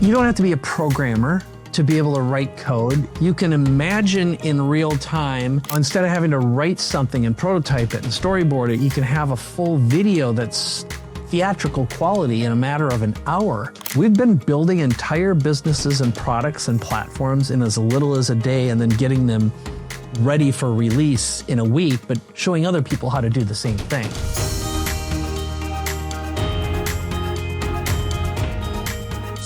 You don't have to be a programmer to be able to write code. You can imagine in real time, instead of having to write something and prototype it and storyboard it, you can have a full video that's theatrical quality in a matter of an hour. We've been building entire businesses and products and platforms in as little as a day and then getting them ready for release in a week, but showing other people how to do the same thing.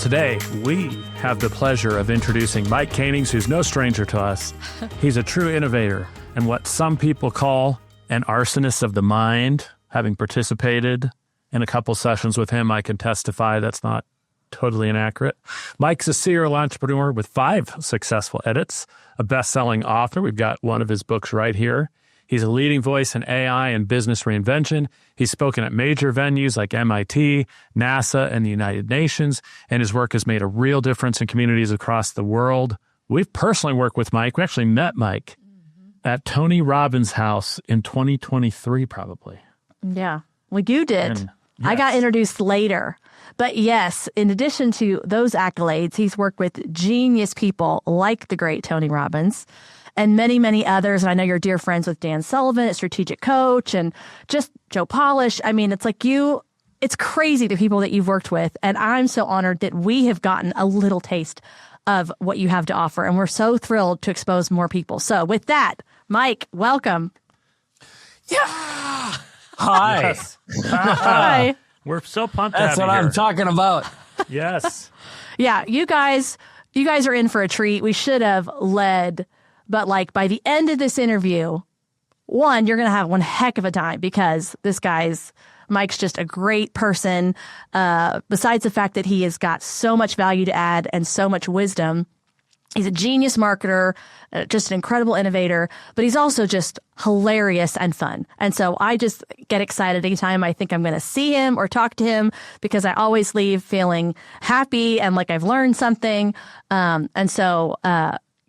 Today, we have the pleasure of introducing Mike Koenigs, who's no stranger to us. He's a true innovator and what some people call an arsonist of the mind. Having participated in a couple sessions with him, I can testify that's not totally inaccurate. Mike's a serial entrepreneur with 5 successful edits, a best-selling author. We've got one of his books right here. He's a leading voice in AI and business reinvention. He's spoken at major venues like MIT, NASA, and the United Nations, and his work has made a real difference in communities across the world. We've personally worked with Mike. We actually met Mike at Tony Robbins' house in 2023, probably. Yeah, well, you did. Yes. I got introduced later. But yes, in addition to those accolades, he's worked with genius people like the great Tony Robbins and many, many others. And I know you're dear friends with Dan Sullivan at Strategic Coach and just Joe Polish. I mean, it's like it's crazy the people that you've worked with. And I'm so honored that we have gotten a little taste of what you have to offer. And we're so thrilled to expose more people. So with that, Mike, welcome. Yeah. Hi. Yes. Hi. We're so pumped That's to have what you I'm here. talking about. Yes. Yeah, you guys are in for a treat. We should have led, but like by the end of this interview, one, you're going to have one heck of a time because Mike's just a great person. Besides the fact that he has got so much value to add and so much wisdom. He's a genius marketer, just an incredible innovator, but he's also just hilarious and fun. And so I just get excited anytime I think I'm going to see him or talk to him because I always leave feeling happy and like I've learned something. And so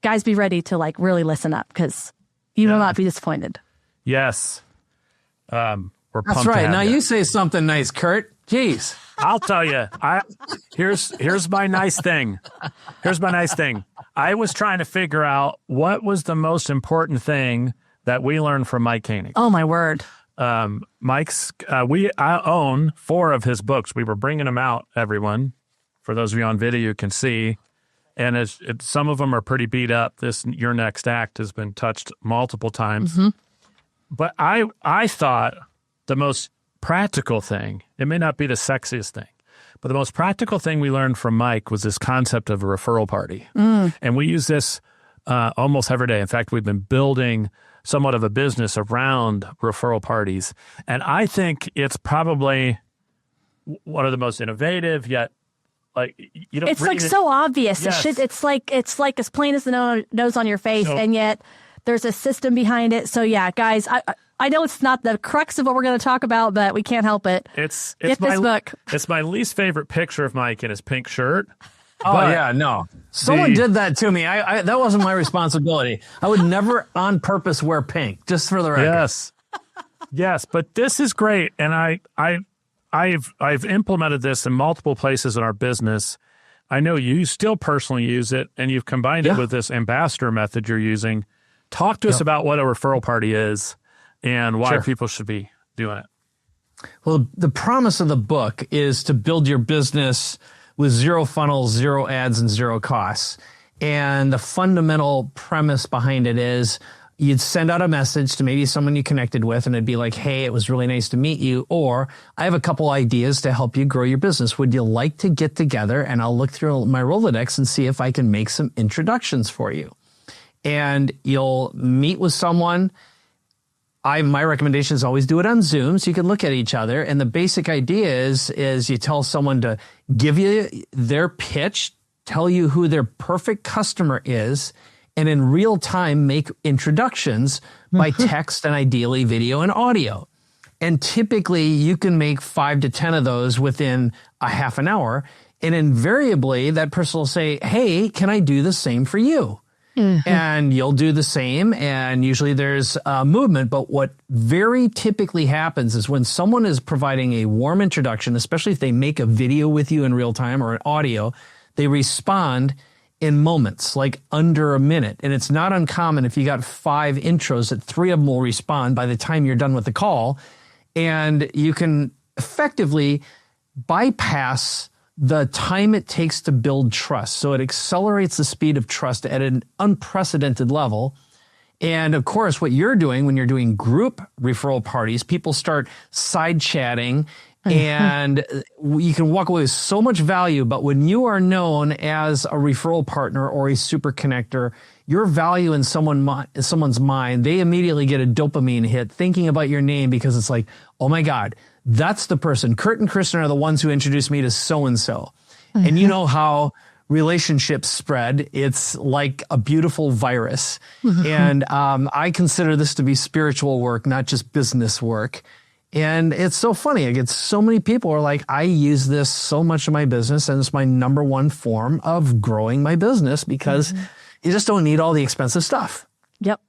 guys, be ready to like really listen up because you will not be disappointed. Yes. We're pumped. That's right. Now you say something nice, Kurt. Jeez. I'll tell you. Here's my nice thing. I was trying to figure out what was the most important thing that we learned from Mike Koenigs. Oh my word. I own 4 of his books. We were bringing them out, everyone. For those of you on video, you can see. And some of them are pretty beat up. Your Next Act has been touched multiple times. Mm-hmm. But I thought the most practical thing, it may not be the sexiest thing, but the most practical thing we learned from Mike was this concept of a referral party. And we use this almost every day. In fact, we've been building somewhat of a business around referral parties. And I think it's probably one of the most innovative, yet it's like so obvious. Yes. It's like as plain as the nose on your face, and yet there's a system behind it. So yeah, guys, I know it's not the crux of what we're going to talk about, but we can't help it. It's this book. It's my least favorite picture of Mike in his pink shirt. Oh, yeah, no. Someone did that to me. I that wasn't my responsibility. I would never on purpose wear pink, just for the record. Yes, but this is great. And I've implemented this in multiple places in our business. I know you still personally use it, and you've combined it with this ambassador method you're using. Talk to us about what a referral party is and why people should be doing it. Well, the promise of the book is to build your business with 0 funnels, 0 ads, and 0 costs. And the fundamental premise behind it is you'd send out a message to maybe someone you connected with, and it'd be like, hey, it was really nice to meet you. Or I have a couple ideas to help you grow your business. Would you like to get together? And I'll look through my Rolodex and see if I can make some introductions for you. And you'll meet with someone. My recommendation is always do it on Zoom so you can look at each other. And the basic idea is you tell someone to give you their pitch, tell you who their perfect customer is, and in real time make introductions by text and ideally video and audio. And typically you can make 5 to 10 of those within a half an hour. And invariably that person will say, hey, can I do the same for you? And you'll do the same, and usually there's movement. But what very typically happens is when someone is providing a warm introduction, especially if they make a video with you in real time or an audio, they respond in moments, like under a minute. And it's not uncommon if you got 5 intros that 3 of them will respond by the time you're done with the call. And you can effectively bypass the time it takes to build trust. So it accelerates the speed of trust at an unprecedented level. And of course, what you're doing when you're doing group referral parties, people start side chatting and you can walk away with so much value. But when you are known as a referral partner or a super connector, your value in someone's mind, they immediately get a dopamine hit thinking about your name because it's like, oh my God, that's the person. Kurt and Kristen are the ones who introduced me to so-and-so. And you know how relationships spread. It's like a beautiful virus. And I consider this to be spiritual work, not just business work. And it's so funny. I get so many people who are like, I use this so much in my business, and it's my number one form of growing my business because you just don't need all the expensive stuff. Yep.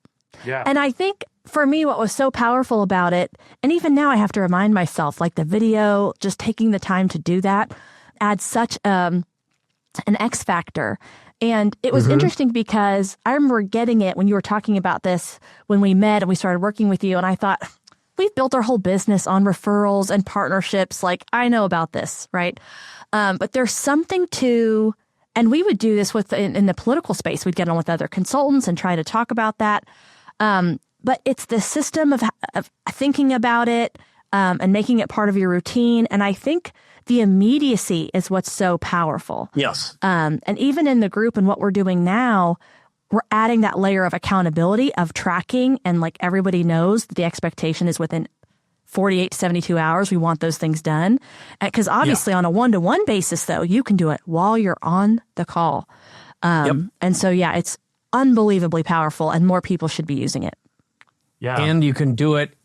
Yeah. And I think for me, what was so powerful about it, and even now I have to remind myself, like the video, just taking the time to do that adds such an X factor. And it was interesting because I remember getting it when you were talking about this when we met and we started working with you. And I thought, we've built our whole business on referrals and partnerships. Like, I know about this, right? But there's something to, and we would do this in the political space. We'd get on with other consultants and try to talk about that. But it's the system of thinking about it and making it part of your routine. And I think the immediacy is what's so powerful. Yes. And even in the group and what we're doing now, we're adding that layer of accountability, of tracking, and like everybody knows that the expectation is within 48 to 72 hours, we want those things done. Because obviously on a one-to-one basis, though, you can do it while you're on the call. And so, it's unbelievably powerful, and more people should be using it. Yeah. And you can do it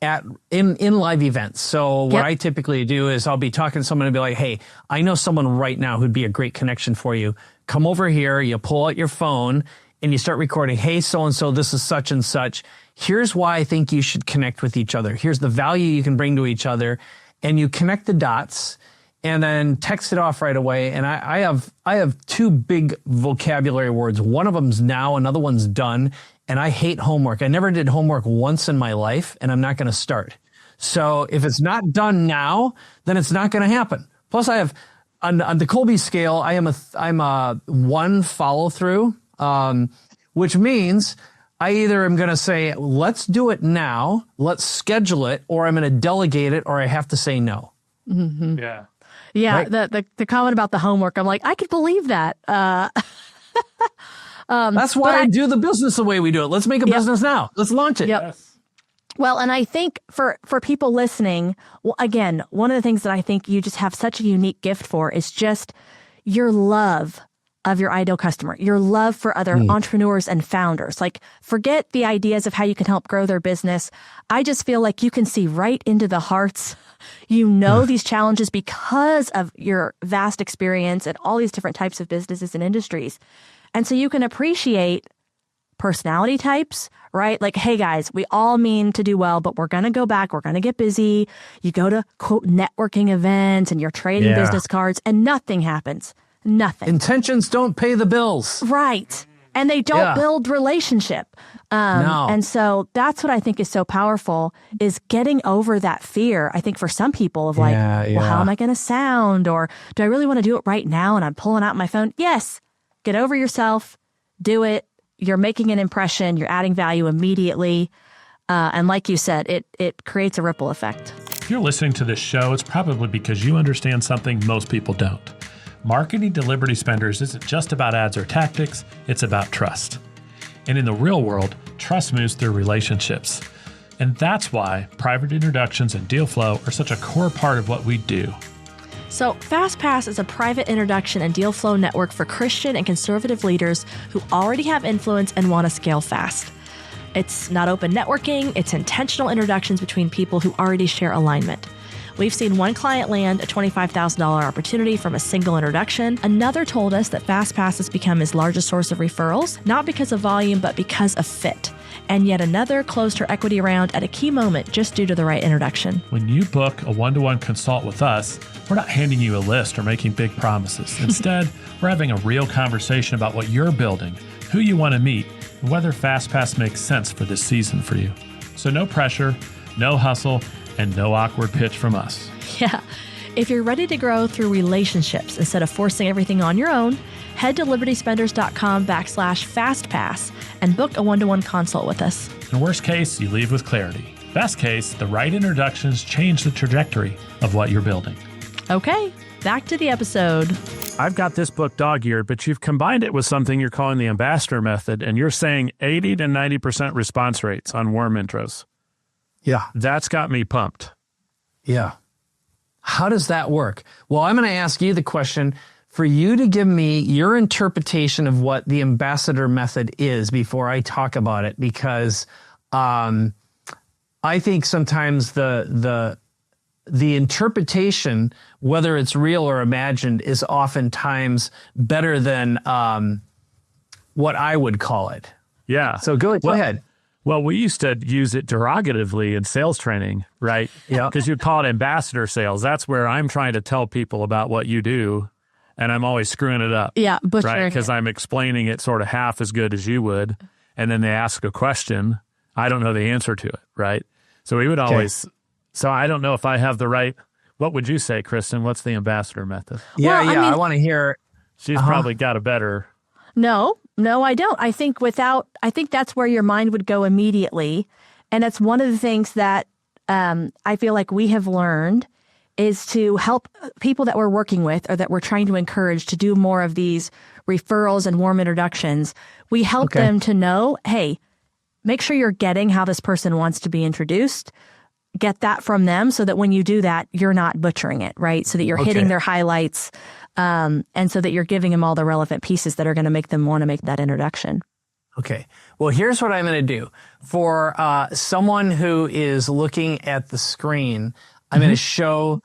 in live events. So what I typically do is I'll be talking to someone and be like, hey, I know someone right now who'd be a great connection for you. Come over here, you pull out your phone and you start recording. Hey, so-and-so, this is such and such. Here's why I think you should connect with each other. Here's the value you can bring to each other. And you connect the dots and then text it off right away. And I have 2 big vocabulary words. One of them's now, another one's done. And I hate homework. I never did homework once in my life, and I'm not going to start. So if it's not done now, then it's not going to happen. Plus, I have on the Colby scale, I'm a 1 follow through, which means I either am going to say, let's do it now, let's schedule it, or I'm going to delegate it, or I have to say no. Yeah. Yeah. Right. The comment about the homework, I'm like, I could believe that. That's why I do the business the way we do it. Let's make a business now. Let's launch it. Yep. Yes. Well, and I think for people listening, again, one of the things that I think you just have such a unique gift for is just your love of your ideal customer, your love for other entrepreneurs and founders. Like, forget the ideas of how you can help grow their business. I just feel like you can see right into the hearts. You know these challenges because of your vast experience in all these different types of businesses and industries. And so you can appreciate personality types, right? Like, hey guys, we all mean to do well, but we're going to go back. We're going to get busy. You go to quote networking events and you're trading business cards and nothing happens. Nothing. Intentions don't pay the bills. Right. And they don't build relationship. No. And so that's what I think is so powerful is getting over that fear. I think for some people of like, well, how am I going to sound? Or do I really want to do it right now? And I'm pulling out my phone. Yes. Get over yourself, do it. You're making an impression. You're adding value immediately. And like you said, it creates a ripple effect. If you're listening to this show, it's probably because you understand something most people don't. Marketing to Liberty spenders isn't just about ads or tactics, it's about trust. And in the real world, trust moves through relationships. And that's why private introductions and deal flow are such a core part of what we do. So FastPass is a private introduction and deal flow network for Christian and conservative leaders who already have influence and want to scale fast. It's not open networking, it's intentional introductions between people who already share alignment. We've seen one client land a $25,000 opportunity from a single introduction. Another told us that FastPass has become his largest source of referrals, not because of volume, but because of fit. And yet another closed her equity round at a key moment just due to the right introduction. When you book a one-to-one consult with us, we're not handing you a list or making big promises. Instead, we're having a real conversation about what you're building, who you want to meet, and whether FastPass makes sense for this season for you. So no pressure, no hustle, and no awkward pitch from us. Yeah. If you're ready to grow through relationships instead of forcing everything on your own, head to libertyspenders.com/FastPass and book a one-to-one consult with us. In worst case, you leave with clarity. Best case, the right introductions change the trajectory of what you're building. Okay, back to the episode. I've got this book dog-eared, but you've combined it with something you're calling the ambassador method, and you're saying 80 to 90% response rates on warm intros. Yeah. That's got me pumped. Yeah. How does that work? Well, I'm going to ask you the question for you to give me your interpretation of what the ambassador method is before I talk about it, because I think sometimes the interpretation, whether it's real or imagined, is oftentimes better than what I would call it. Yeah. So go ahead. Well, we used to use it derogatively in sales training, right? Yeah. Because you'd call it ambassador sales. That's where I'm trying to tell people about what you do, and I'm always screwing it up. Yeah, butchering right? Because it. I'm explaining it sort of half as good as you would, and then they ask a question. I don't know the answer to it, right? So we would always... So I don't know if I have the right... What would you say, Kristen? What's the ambassador method? Yeah, I want to hear... She's probably got a better... No, I don't. I think that's where your mind would go immediately. And that's one of the things that I feel like we have learned is to help people that we're working with or that we're trying to encourage to do more of these referrals and warm introductions. We help them to know, hey, make sure you're getting how this person wants to be introduced. Get that from them so that when you do that, you're not butchering it, right? So that you're hitting their highlights. And so that you're giving them all the relevant pieces that are going to make them want to make that introduction. Okay. Well, here's what I'm going to do. For someone who is looking at the screen, I'm going to show...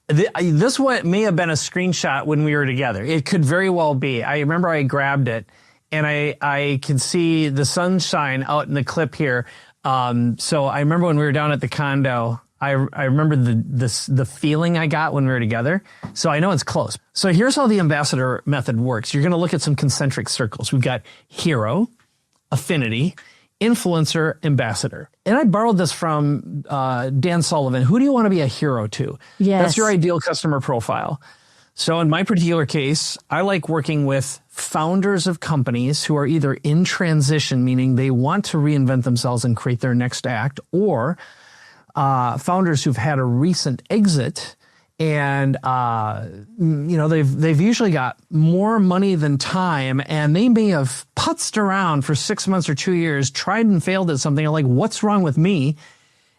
This one may have been a screenshot when we were together. It could very well be. I remember I grabbed it, and I can see the sunshine out in the clip here. So I remember when we were down at the condo... I remember the feeling I got when we were together. So I know it's close. So here's how the ambassador method works. You're going to look at some concentric circles. We've got hero, affinity, influencer, ambassador. And I borrowed this from Dan Sullivan. Who do you want to be a hero to? Yes. That's your ideal customer profile. So in my particular case, I like working with founders of companies who are either in transition, meaning they want to reinvent themselves and create their next act, or founders who've had a recent exit, and they've usually got more money than time, and they may have putzed around for 6 months or 2 years, tried and failed at something. Like, what's wrong with me?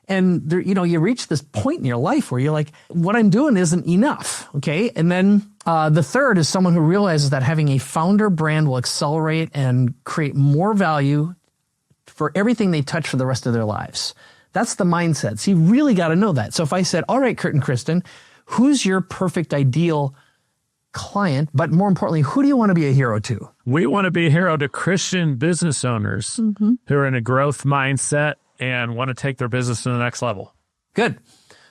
And you reach this point in your life where you're like, what I'm doing isn't enough. Okay, and then the third is someone who realizes that having a founder brand will accelerate and create more value for everything they touch for the rest of their lives. That's the mindset. So you really got to know that. So if I said, all right, Kurt and Kristen, who's your perfect ideal client? But more importantly, who do you want to be a hero to? We want to be a hero to Christian business owners who are in a growth mindset and want to take their business to the next level. Good.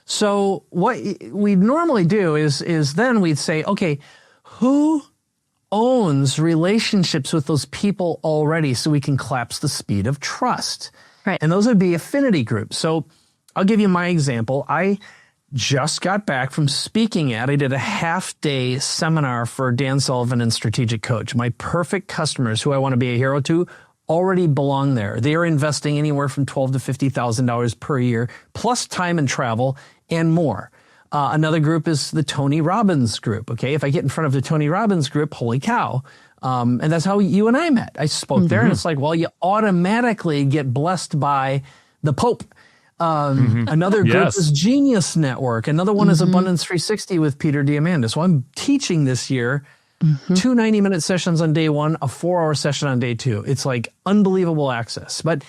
So what we normally do is then we'd say, okay, who owns relationships with those people already so we can collapse the speed of trust? Right. And those would be affinity groups. So I'll give you my example. I just got back from speaking I did a half-day seminar for Dan Sullivan and Strategic Coach. My perfect customers who I want to be a hero to already belong there. They are investing anywhere from $12,000 to $50,000 per year, plus time and travel and more. Another group is the Tony Robbins group. Okay, if I get in front of the Tony Robbins group, holy cow. And that's how you and I met. I spoke there, and it's like, well, you automatically get blessed by the Pope. Another group is Genius Network. Another one is Abundance 360 with Peter Diamandis. So I'm teaching this year 2 90-minute sessions on day one, a 4-hour session on day two. It's like unbelievable access. But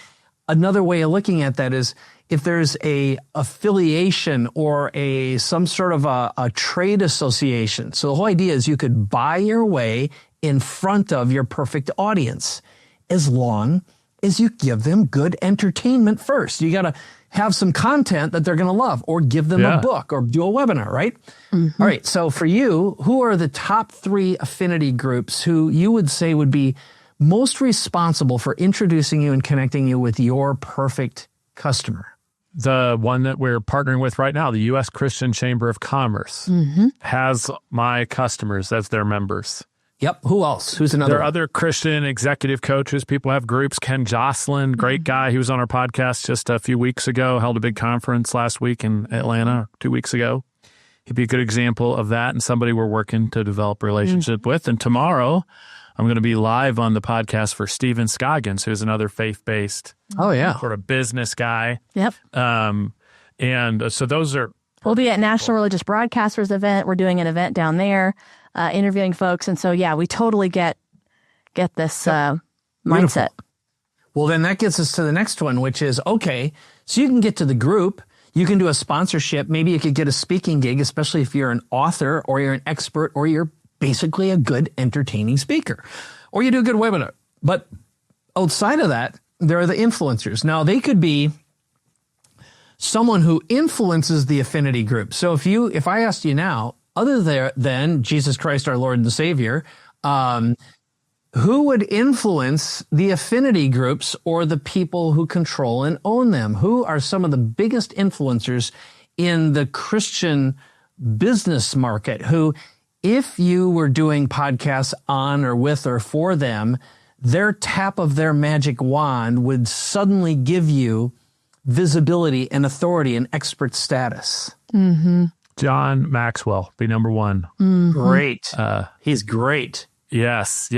another way of looking at that is if there's a affiliation or some sort of a trade association. So the whole idea is you could buy your way in front of your perfect audience as long as you give them good entertainment first. You got to have some content that they're going to love, or give them a book, or do a webinar, right? All right. So for you, who are the top 3 affinity groups who you would say would be most responsible for introducing you and connecting you with your perfect customer? The one that we're partnering with right now, the U.S. Christian Chamber of Commerce, has my customers as their members. Yep. Who else? Who's another? There are one? other Christian executive coaches. People have groups. Ken Jocelyn, great guy. He was on our podcast just a few weeks ago, held a big conference last week in Atlanta, 2 weeks ago. He'd be a good example of that, and somebody we're working to develop a relationship with. And tomorrow, I'm going to be live on the podcast for Stephen Scoggins, who's another faith-based sort of business guy. Yep. And so those are... We'll be at National Religious Broadcasters event. We're doing an event down there, interviewing folks. And so, we totally get this mindset. Well, then that gets us to the next one, which is, okay, so you can get to the group. You can do a sponsorship. Maybe you could get a speaking gig, especially if you're an author or you're an expert or you're basically a good entertaining speaker, or you do a good webinar. But outside of that, there are the influencers. Now, they could be someone who influences the affinity group. So if I asked you now, other than Jesus Christ, our Lord and Savior, who would influence the affinity groups or the people who control and own them? Who are some of the biggest influencers in the Christian business market who, if you were doing podcasts on or with or for them, their tap of their magic wand would suddenly give you visibility and authority and expert status? John Maxwell, be number 1. Great. He's great. Yes.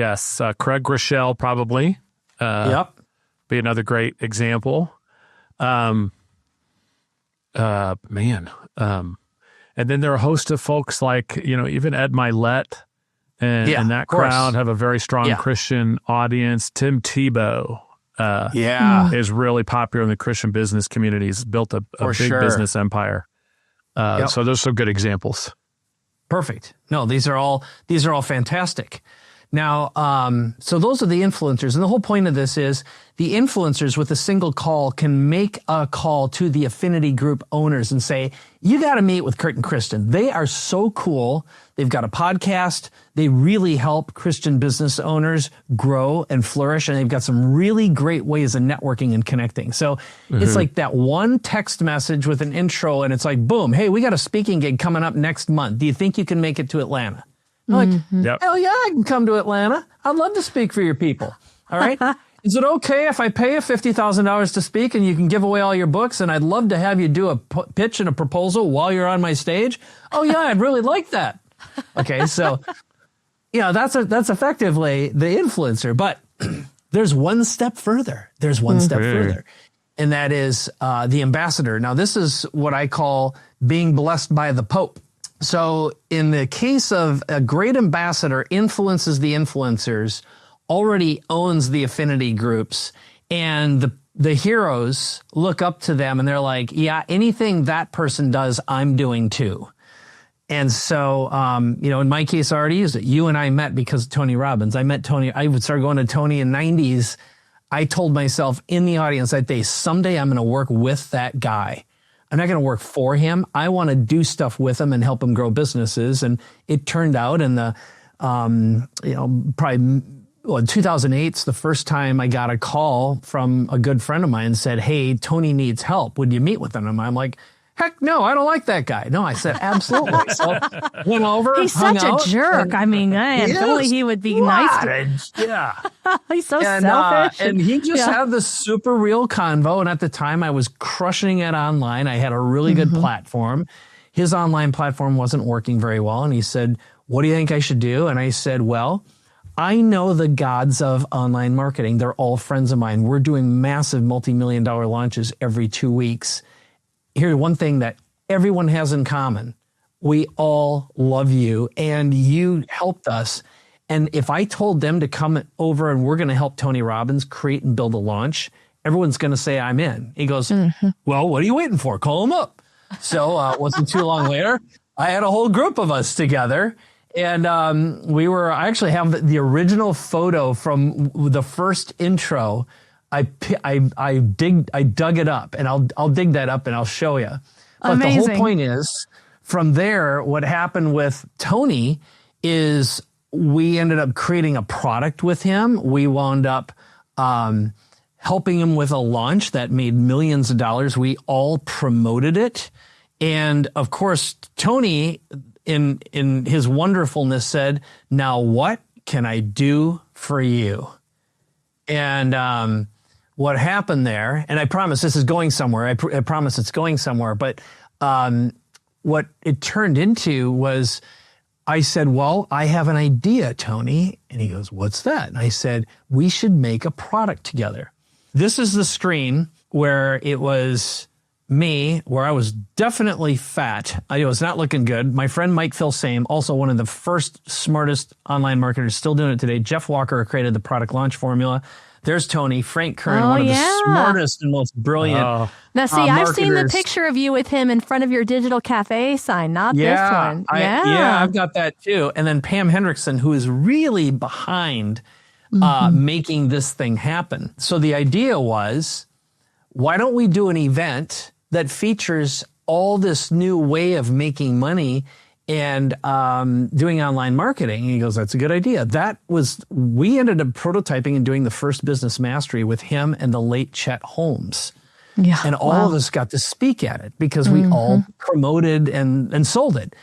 Craig Rochelle, probably. Yep. Be another great example. And then there are a host of folks like, even Ed Milet and that crowd have a very strong Christian audience. Tim Tebow is really popular in the Christian business community. He's built a big business empire. So those are some good examples. Perfect. No, these are all fantastic. Now, so those are the influencers. And the whole point of this is the influencers with a single call can make a call to the affinity group owners and say, you got to meet with Kurt and Kristen. They are so cool. They've got a podcast. They really help Christian business owners grow and flourish. And they've got some really great ways of networking and connecting. So it's like that one text message with an intro and it's like, boom, hey, we got a speaking gig coming up next month. Do you think you can make it to Atlanta? I'm like, hell yeah, I can come to Atlanta. I'd love to speak for your people. All right. Is it okay if I pay you $50,000 to speak and you can give away all your books? And I'd love to have you do a pitch and a proposal while you're on my stage. Oh yeah, I'd really like that. Okay. So, that's effectively the influencer, but there's one step further. And that is, the ambassador. Now this is what I call being blessed by the Pope. So in the case of a great ambassador influences the influencers, already owns the affinity groups, and the heroes look up to them and they're like, yeah, anything that person does, I'm doing too. And so, in my case, I already used it. You and I met because of Tony Robbins. I met Tony. I would start going to Tony in the 90s. I told myself in the audience that day, someday I'm going to work with that guy. I'm not going to work for him. I want to do stuff with him and help him grow businesses. And it turned out in the, in 2008, it's the first time I got a call from a good friend of mine and said, hey, Tony needs help. Would you meet with him? I'm like, heck no, I don't like that guy. No, I said, absolutely. So went over. He's such a jerk. I mean, man, only he would be nice to. Yeah. He's so selfish. And he just had this super real convo. And at the time I was crushing it online. I had a really good platform. His online platform wasn't working very well. And he said, what do you think I should do? And I said, well, I know the gods of online marketing. They're all friends of mine. We're doing massive multi-million-dollar launches every 2 weeks. Here's one thing that everyone has in common. We all love you and you helped us. And if I told them to come over and we're going to help Tony Robbins create and build a launch, everyone's going to say I'm in. He goes, well, what are you waiting for? Call him up. So it wasn't too long later, I had a whole group of us together. And I actually have the original photo from the first intro. I dug it up, and I'll dig that up and I'll show you. But Amazing. the whole point is, from there, what happened with Tony is we ended up creating a product with him. We wound up helping him with a launch that made millions of dollars. We all promoted it. And of course, Tony, in his wonderfulness, said, now what can I do for you? And what happened there, and I promise this is going somewhere. I promise it's going somewhere. But what it turned into was, I said, well, I have an idea, Tony. And he goes, what's that? And I said, we should make a product together. This is the screen where it was me, where I was definitely fat. I was not looking good. My friend Mike Koenigs, also one of the first smartest online marketers, still doing it today. Jeff Walker created the product launch formula. There's Tony, Frank Kern, one of the smartest and most brilliant. Now, see, I've seen the picture of you with him in front of your digital cafe sign, not this one. I've got that too. And then Pam Hendrickson, who is really behind making this thing happen. So the idea was, why don't we do an event that features all this new way of making money and doing online marketing? And he goes, that's a good idea. We ended up prototyping and doing the first business mastery with him and the late Chet Holmes. Yeah, and all of us got to speak at it because we all promoted and sold it.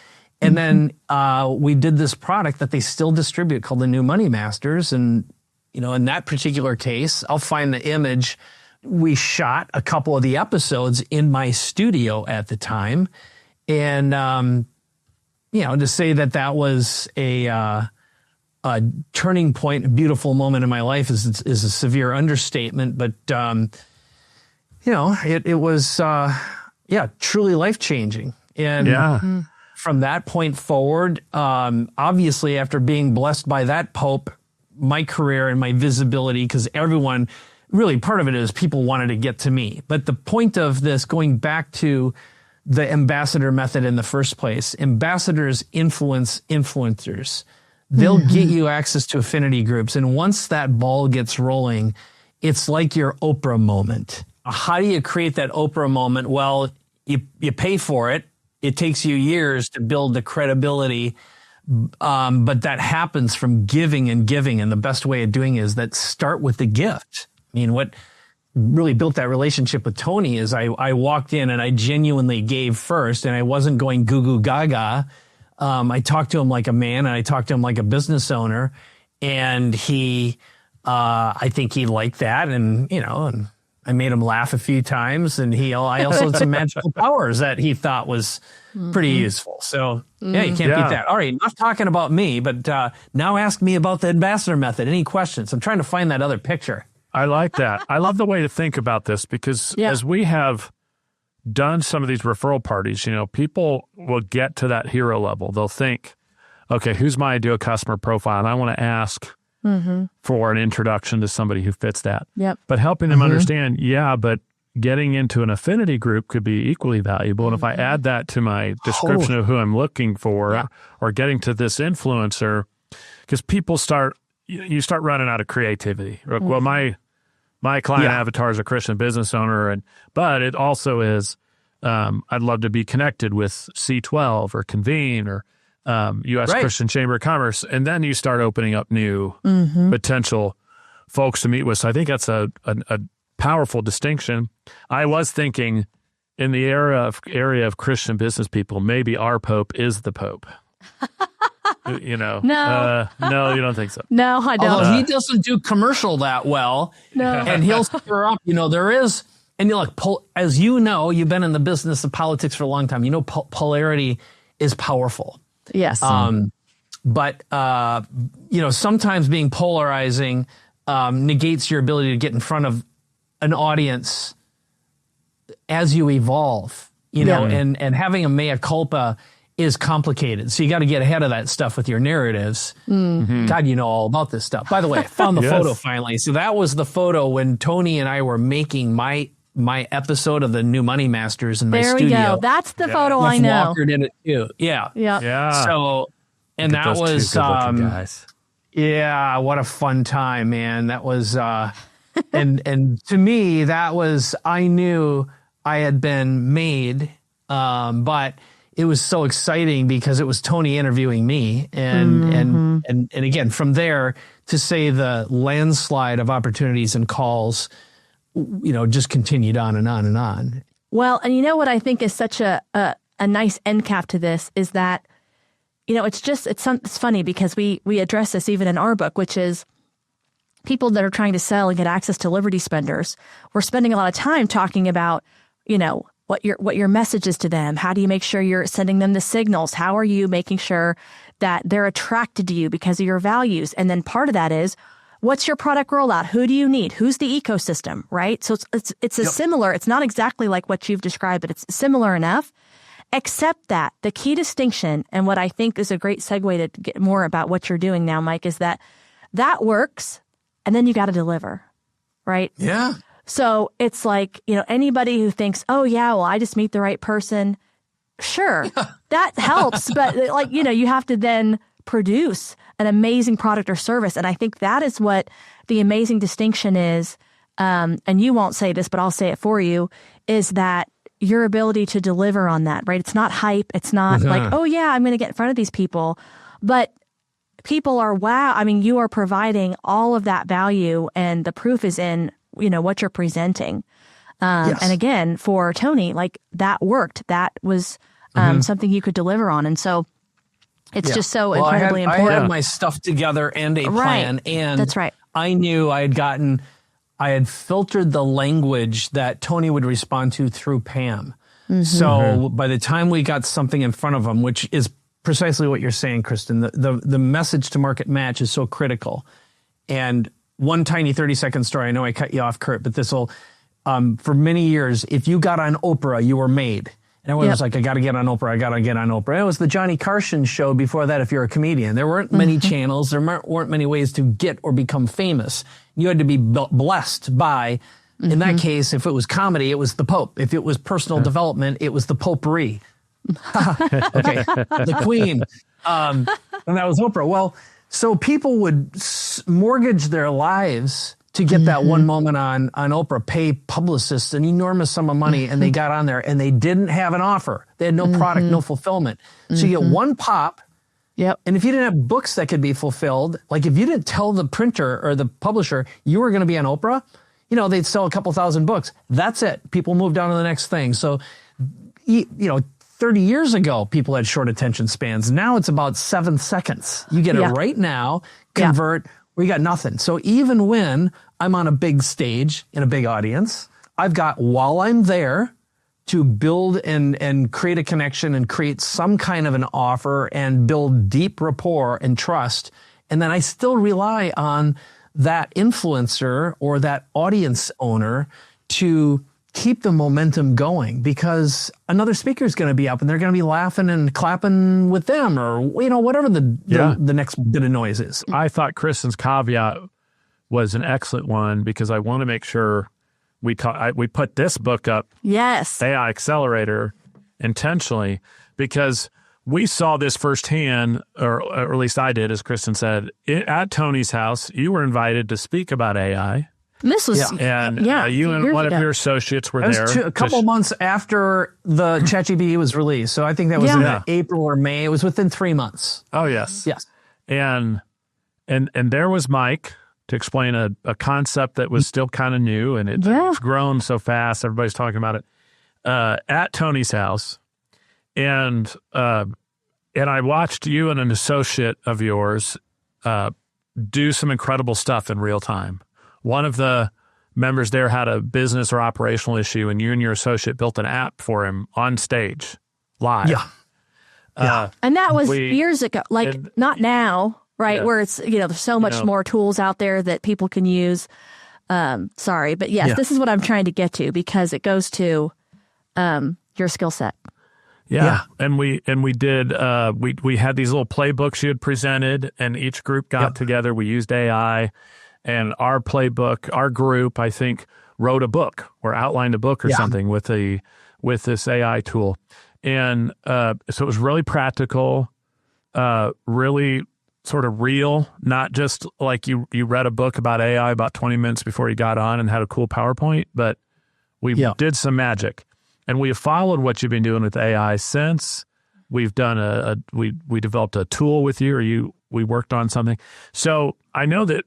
And then we did this product that they still distribute called the New Money Masters. And, in that particular case, I'll find the image. We shot a couple of the episodes in my studio at the time. And, to say that was a turning point, a beautiful moment in my life is a severe understatement. But, it was, truly life-changing. And from that point forward, obviously after being blessed by that Pope, my career and my visibility, because everyone, really part of it is people wanted to get to me. But the point of this, going back to the ambassador method in the first place, ambassadors influence influencers. They'll get you access to affinity groups. And once that ball gets rolling, it's like your Oprah moment. How do you create that Oprah moment? Well, you pay for it. It takes you years to build the credibility. But that happens from giving and giving. And the best way of doing it is that start with the gift. I mean, what really built that relationship with Tony is I walked in and I genuinely gave first, and I wasn't going goo goo gaga. I talked to him like a man, and I talked to him like a business owner, and I think he liked that. And, and I made him laugh a few times, and I also had some magical powers that he thought was pretty useful. So you can't beat that. All right, enough talking about me, but now ask me about the ambassador method. Any questions? I'm trying to find that other picture. I like that. I love the way to think about this because as we have done some of these referral parties, people will get to that hero level. They'll think, okay, who's my ideal customer profile? And I want to ask for an introduction to somebody who fits that. Yep. But helping them understand, but getting into an affinity group could be equally valuable. And if I add that to my description of who I'm looking for or getting to this influencer, because people you start running out of creativity. Well, my client avatar is a Christian business owner, but it also is, I'd love to be connected with C12 or Convene or U.S. Christian Chamber of Commerce. And then you start opening up new potential folks to meet with. So I think that's a powerful distinction. I was thinking in the area of Christian business people, maybe our Pope is the Pope. No, you don't think so. No, I don't. Although he doesn't do commercial that well. No, and he'll stir up. There is, and as you know, you've been in the business of politics for a long time. Polarity is powerful. Yes. But sometimes being polarizing negates your ability to get in front of an audience as you evolve. And having a mea culpa is complicated. So you got to get ahead of that stuff with your narratives. God, you know all about this stuff. By the way, I found the photo finally. So that was the photo when Tony and I were making my episode of the New Money Masters in my studio. There we go. That's the photo I know. Walker did it too. Yeah. So, and that was, guys. Yeah, what a fun time, man. That was, and to me, that was, I knew I had been made, but it was so exciting because it was Tony interviewing me. And again, from there to say the landslide of opportunities and calls, just continued on and on and on. Well, and you know what I think is such a nice end cap to this is that, it's funny because we address this even in our book, which is people that are trying to sell and get access to Liberty spenders. We're spending a lot of time talking about, what your message is to them. How do you make sure you're sending them the signals? How are you making sure that they're attracted to you because of your values? And then part of that is, what's your product rollout? Who do you need? Who's the ecosystem, right? So it's a similar, it's not exactly like what you've described, but it's similar enough, except that the key distinction, and what I think is a great segue to get more about what you're doing now, Mike, is that works, and then you got to deliver, right? Yeah. So it's like, anybody who thinks, oh yeah, well, I just meet the right person. Sure, that helps. But you have to then produce an amazing product or service. And I think that is what the amazing distinction is. And you won't say this, but I'll say it for you, is that your ability to deliver on that, right? It's not hype. It's not like, oh yeah, I'm going to get in front of these people. But people are, wow. I mean, you are providing all of that value, and the proof is in, what you're presenting. And again, for Tony, that worked. That was something you could deliver on. And so it's just so incredibly important. I had my stuff together and a plan. And that's right. I knew I had filtered the language that Tony would respond to through Pam. So by the time we got something in front of him, which is precisely what you're saying, Kristen, the message to market match is so critical. And one tiny 30-second story. I know I cut you off, Kurt, but this will, for many years, if you got on Oprah, you were made. And everyone was like, I got to get on Oprah. I got to get on Oprah. It was the Johnny Carson show before that if you're a comedian. There weren't many channels. There weren't many ways to get or become famous. You had to be blessed by, in that case, if it was comedy, it was the Pope. If it was personal development, it was the potpourri. Okay, the Queen. And that was Oprah. Well, so people would mortgage their lives to get that one moment on Oprah, pay publicists an enormous sum of money, and they got on there and they didn't have an offer. They had no product, no fulfillment. So you get one pop. Yep. And if you didn't have books that could be fulfilled, like if you didn't tell the printer or the publisher you were going to be on Oprah, they'd sell a couple thousand books. That's it. People moved on to the next thing. So, 30 years ago, people had short attention spans. Now it's about 7 seconds. You get it right now, convert, or you got nothing. So even when I'm on a big stage in a big audience, I've got, while I'm there, to build and create a connection and create some kind of an offer and build deep rapport and trust. And then I still rely on that influencer or that audience owner to keep the momentum going, because another speaker is going to be up and they're going to be laughing and clapping with them, or whatever the next bit of noise is. I thought Kristen's caveat was an excellent one, because I want to make sure we put this book up, AI Accelerator, intentionally, because we saw this firsthand, or at least I did, as Kristen said, at Tony's house. You were invited to speak about AI. And this was, you and one of your associates were there. A couple months after the ChatGPT was released. So I think that was in April or May. It was within 3 months. Oh, yes. Yes. And there was Mike to explain a concept that was still kind of new, and it's grown so fast. Everybody's talking about it at Tony's house. And I watched you and an associate of yours do some incredible stuff in real time. One of the members there had a business or operational issue, and you and your associate built an app for him on stage, live. And that was years ago, not now, right? Where it's, there's so much more tools out there that people can use. But yes, this is what I'm trying to get to, because it goes to your skill set. Yeah. And we did, we had these little playbooks you had presented, and each group got together. We used AI, and our playbook, our group, I think, wrote a book or outlined a book or something with this AI tool. And so it was really practical, really sort of real, not just like you read a book about AI about 20 minutes before you got on and had a cool PowerPoint, but we did some magic. And we have followed what you've been doing with AI since. We've done we developed a tool with you, or we worked on something. So I know that,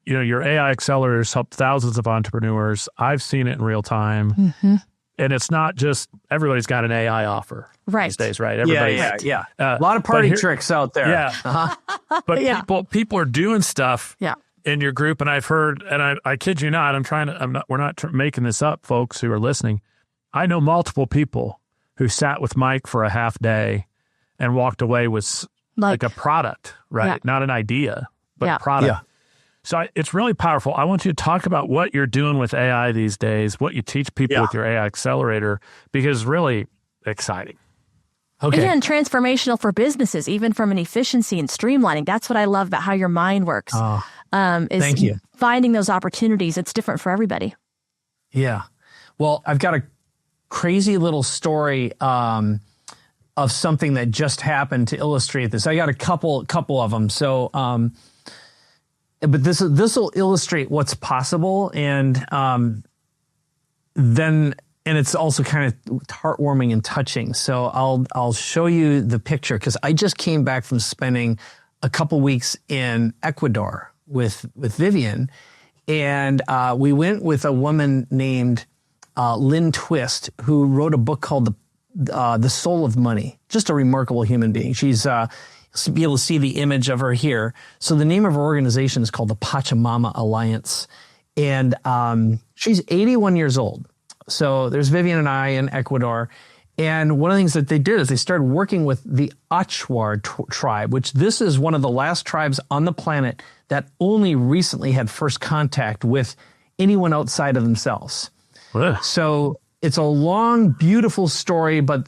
your AI accelerators help thousands of entrepreneurs. I've seen it in real time. Mm-hmm. And it's not just everybody's got an AI offer these days, right? Everybody, a lot of party tricks out there. Yeah. Uh-huh. But people are doing stuff in your group, and I've heard, and I kid you not, we're not making this up, folks who are listening. I know multiple people who sat with Mike for a half day and walked away with like a product, right? Yeah. Not an idea, but product. Yeah. So it's really powerful. I want you to talk about what you're doing with AI these days, what you teach people with your AI accelerator, because it's really exciting. Okay. And transformational for businesses, even from an efficiency and streamlining. That's what I love about how your mind works. Is thank you. Finding those opportunities. It's different for everybody. Yeah. Well, I've got a crazy little story of something that just happened to illustrate this. I got a couple of them. So, but this will illustrate what's possible, and it's also kind of heartwarming and touching. So I'll show you the picture, because I just came back from spending a couple weeks in Ecuador with Vivian, and we went with a woman named Lynn Twist, who wrote a book called The Soul of Money. Just a remarkable human being. She's you'll be able to see the image of her here. So the name of her organization is called the Pachamama Alliance, and she's 81 years old. So there's Vivian and I in Ecuador, and one of the things that they did is they started working with the Achuar tribe, which this is one of the last tribes on the planet that only recently had first contact with anyone outside of themselves. So it's a long, beautiful story, but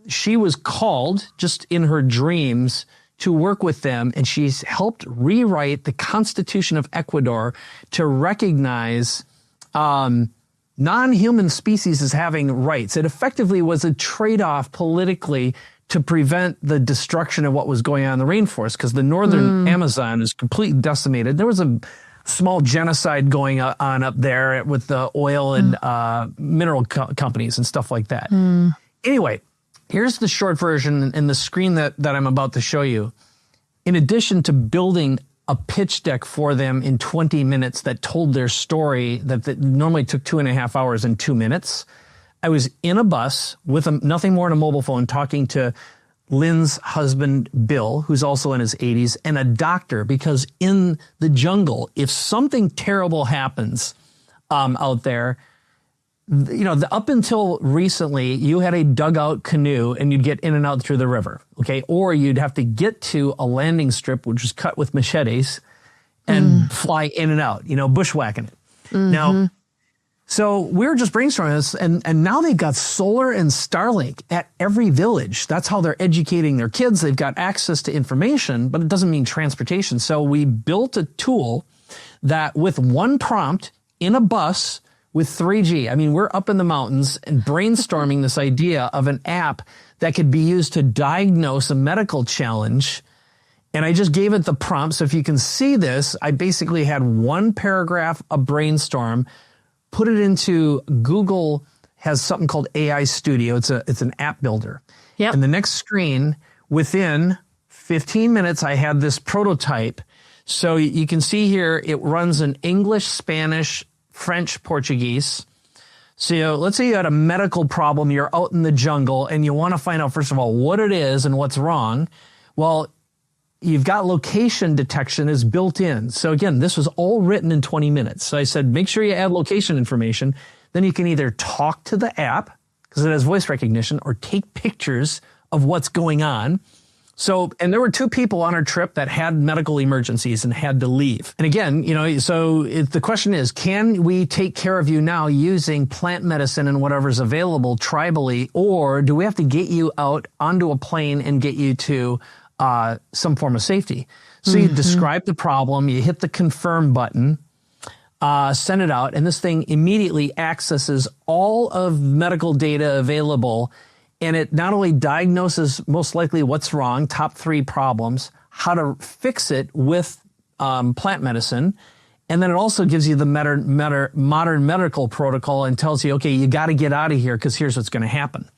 she was called just in her dreams to work with them, and she's helped rewrite the Constitution of Ecuador to recognize non-human species as having rights. It effectively was a trade-off politically to prevent the destruction of what was going on in the rainforest, because the northern Amazon is completely decimated. There was a small genocide going on up there with the oil and mineral companies and stuff like that. Anyway, here's the short version and the screen that I'm about to show you. In addition to building a pitch deck for them in 20 minutes that told their story that normally took 2.5 hours in 2 minutes, I was in a bus with nothing more than a mobile phone talking to Lynn's husband, Bill, who's also in his 80s, and a doctor, because in the jungle, if something terrible happens out there, up until recently, you had a dugout canoe and you'd get in and out through the river, okay? Or you'd have to get to a landing strip, which was cut with machetes, and fly in and out, bushwhacking it. Now, so we were just brainstorming this, and now they've got solar and Starlink at every village. That's how they're educating their kids. They've got access to information, but it doesn't mean transportation. So we built a tool that with one prompt in a bus with 3G. I mean, we're up in the mountains and brainstorming this idea of an app that could be used to diagnose a medical challenge. And I just gave it the prompt. So if you can see this, I basically had one paragraph of brainstorm, put it into Google, has something called AI Studio. It's an app builder. Yep. And the next screen, within 15 minutes, I had this prototype. So you can see here, it runs in English, Spanish, French, Portuguese. So let's say you had a medical problem, you're out in the jungle, and you want to find out, first of all, what it is and what's wrong. Well, you've got location detection is built in. So again, this was all written in 20 minutes. So I said, make sure you add location information. Then you can either talk to the app, because it has voice recognition, or take pictures of what's going on. So, and there were 2 people on our trip that had medical emergencies and had to leave. And again, the question is, can we take care of you now using plant medicine and whatever's available tribally, or do we have to get you out onto a plane and get you to some form of safety? So you describe the problem, you hit the confirm button, send it out, and this thing immediately accesses all of medical data available. And it not only diagnoses most likely what's wrong, top 3 problems, how to fix it with plant medicine, and then it also gives you the modern medical protocol and tells you, okay, you got to get out of here because here's what's going to happen.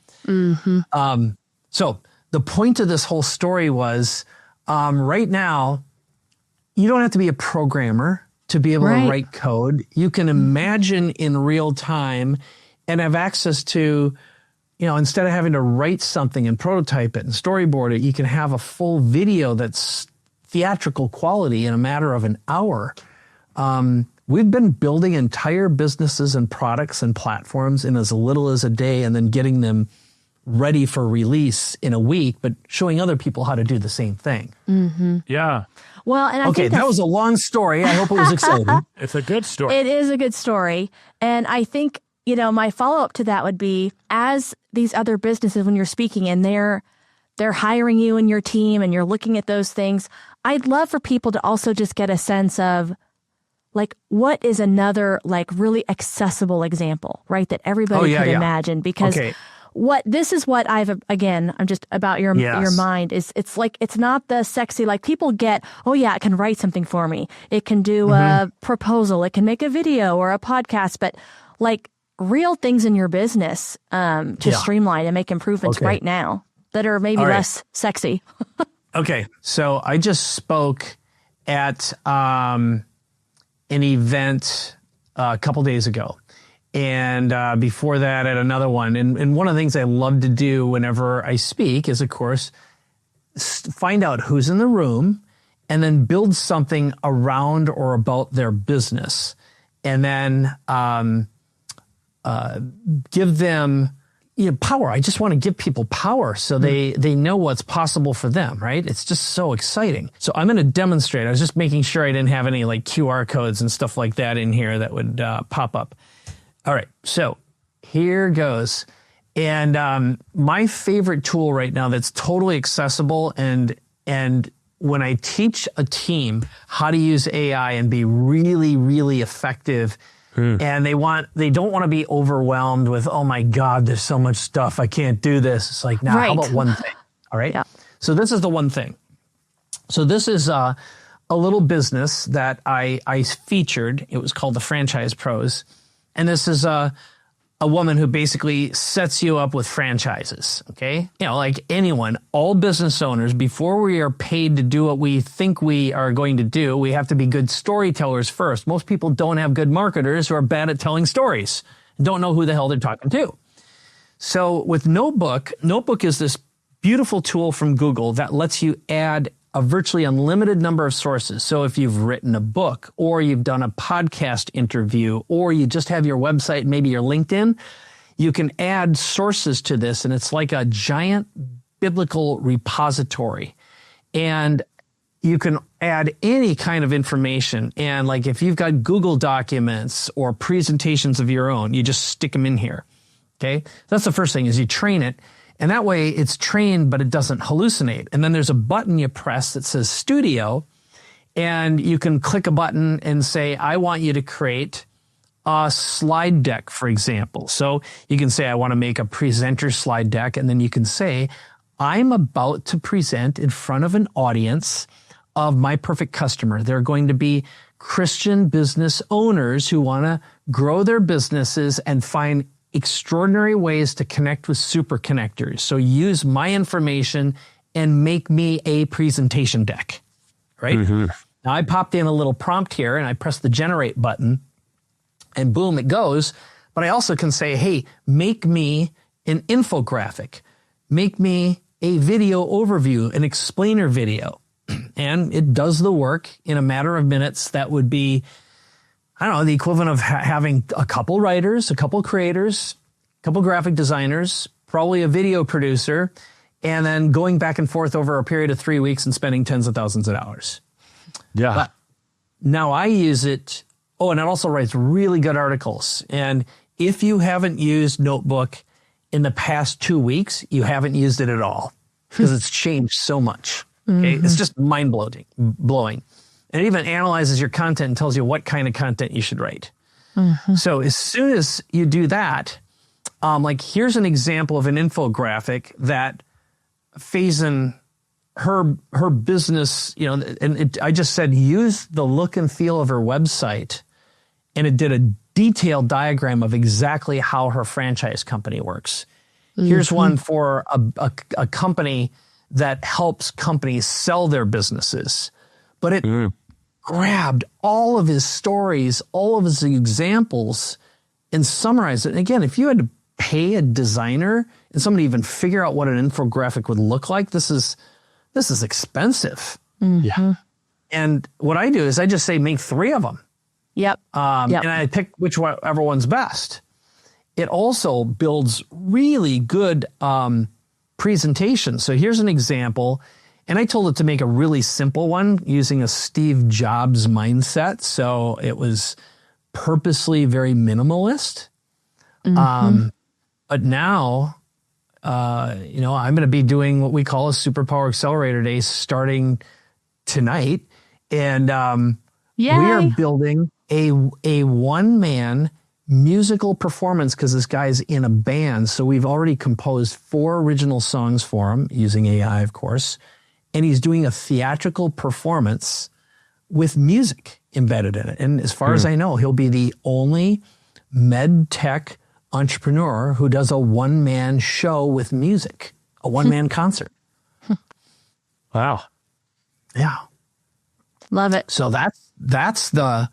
So the point of this whole story was, right now, you don't have to be a programmer to be able to write code. You can imagine in real time and have access to, instead of having to write something and prototype it and storyboard it, you can have a full video that's theatrical quality in a matter of an hour. We've been building entire businesses and products and platforms in as little as a day and then getting them ready for release in a week, but showing other people how to do the same thing. Yeah. Well, and I think that was a long story. I hope it was exciting. It's a good story. It is a good story. And I think, my follow-up to that would be, as these other businesses, when you're speaking and they're hiring you and your team and you're looking at those things, I'd love for people to also just get a sense of, like, what is another, like, really accessible example, right, that everybody could imagine? Because this is what I'm just about your mind, is it's like, it's not the sexy, like, people get, it can write something for me. It can do a proposal. It can make a video or a podcast, but like, real things in your business to streamline and make improvements right now that are maybe less sexy. Okay. So I just spoke at an event a couple days ago. And before that at another one. And one of the things I love to do whenever I speak is, of course, find out who's in the room and then build something around or about their business. And then give them power. I just want to give people power so they know what's possible for them, right? It's just so exciting. So I'm going to demonstrate. I was just making sure I didn't have any like QR codes and stuff like that in here that would pop up. All right, so here goes. And my favorite tool right now that's totally accessible, and when I teach a team how to use AI and be really, really effective, and they don't want to be overwhelmed with, oh my God, there's so much stuff, I can't do this. It's like, now, how about one thing? All right. Yeah. So this is the one thing. So this is a little business that I featured. It was called the Franchise Pros. And this is a woman who basically sets you up with franchises. Okay. Like anyone, all business owners, before we are paid to do what we think we are going to do, we have to be good storytellers first. Most people don't have good marketers who are bad at telling stories and don't know who the hell they're talking to. So with Notebook is this beautiful tool from Google that lets you add a virtually unlimited number of sources. So if you've written a book, or you've done a podcast interview, or you just have your website, maybe your LinkedIn, you can add sources to this, and it's like a giant biblical repository. And you can add any kind of information. And like if you've got Google documents or presentations of your own, you just stick them in here. Okay. That's the first thing, is you train it. And that way it's trained, but it doesn't hallucinate. And then there's a button you press that says Studio, and you can click a button and say, I want you to create a slide deck, for example. So you can say, I want to make a presenter slide deck. And then you can say, I'm about to present in front of an audience of my perfect customer. They're going to be Christian business owners who want to grow their businesses and find extraordinary ways to connect with super connectors. So use my information and make me a presentation deck, right? Mm-hmm. Now I popped in a little prompt here and I press the generate button and boom, it goes. But I also can say, hey, make me an infographic, make me a video overview, an explainer video. And it does the work in a matter of minutes. That would be, I don't know, the equivalent of having a couple writers, a couple creators, a couple graphic designers, probably a video producer, and then going back and forth over a period of 3 weeks and spending tens of thousands of dollars. Yeah. But now I use it. Oh, and it also writes really good articles. And if you haven't used Notebook in the past 2 weeks, you haven't used it at all because it's changed so much. Okay? It's just mind-blowing. And it even analyzes your content and tells you what kind of content you should write. So as soon as you do that, like here's an example of an infographic that Faison, her business, you know, and I just said, use the look and feel of her website. And it did a detailed diagram of exactly how her franchise company works. Here's one for a company that helps companies sell their businesses. But it grabbed all of his stories, all of his examples, and summarized it. And again, if you had to pay a designer and somebody even figure out what an infographic would look like, this is expensive. Yeah. And what I do is I just say make 3 of them. Yep. And I pick whichever one's best. It also builds really good presentations. So here's an example. And I told it to make a really simple one using a Steve Jobs mindset. So it was purposely very minimalist. But now, you know, I'm going to be doing what we call a Superpower Accelerator Day starting tonight. And we are building a one-man musical performance because this guy's in a band. So we've already composed 4 original songs for him using AI, of course. And he's doing a theatrical performance with music embedded in it. And as far as I know, he'll be the only med tech entrepreneur who does a one-man show with music, a one-man concert. Wow. Yeah. Love it. So that's the,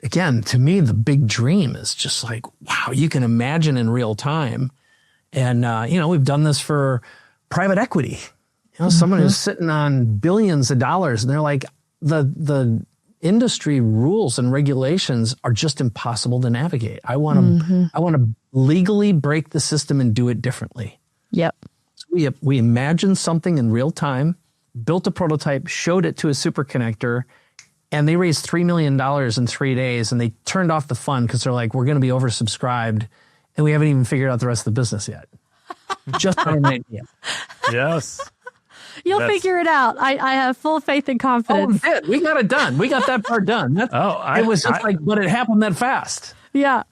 again, to me, the big dream is just like, wow, you can imagine in real time. And, you know, we've done this for private equity. You know, someone who's sitting on billions of dollars and they're like, the industry rules and regulations are just impossible to navigate. I want to legally break the system and do it differently. Yep. So we imagined something in real time, built a prototype, showed it to a super connector, and they raised $3 million in 3 days, and they turned off the fund because they're like, we're going to be oversubscribed, and we haven't even figured out the rest of the business yet. Just an idea. Yes. You'll figure it out. I have full faith and confidence. Oh, we got it done. We got that part done. It was just but it happened that fast. Yeah.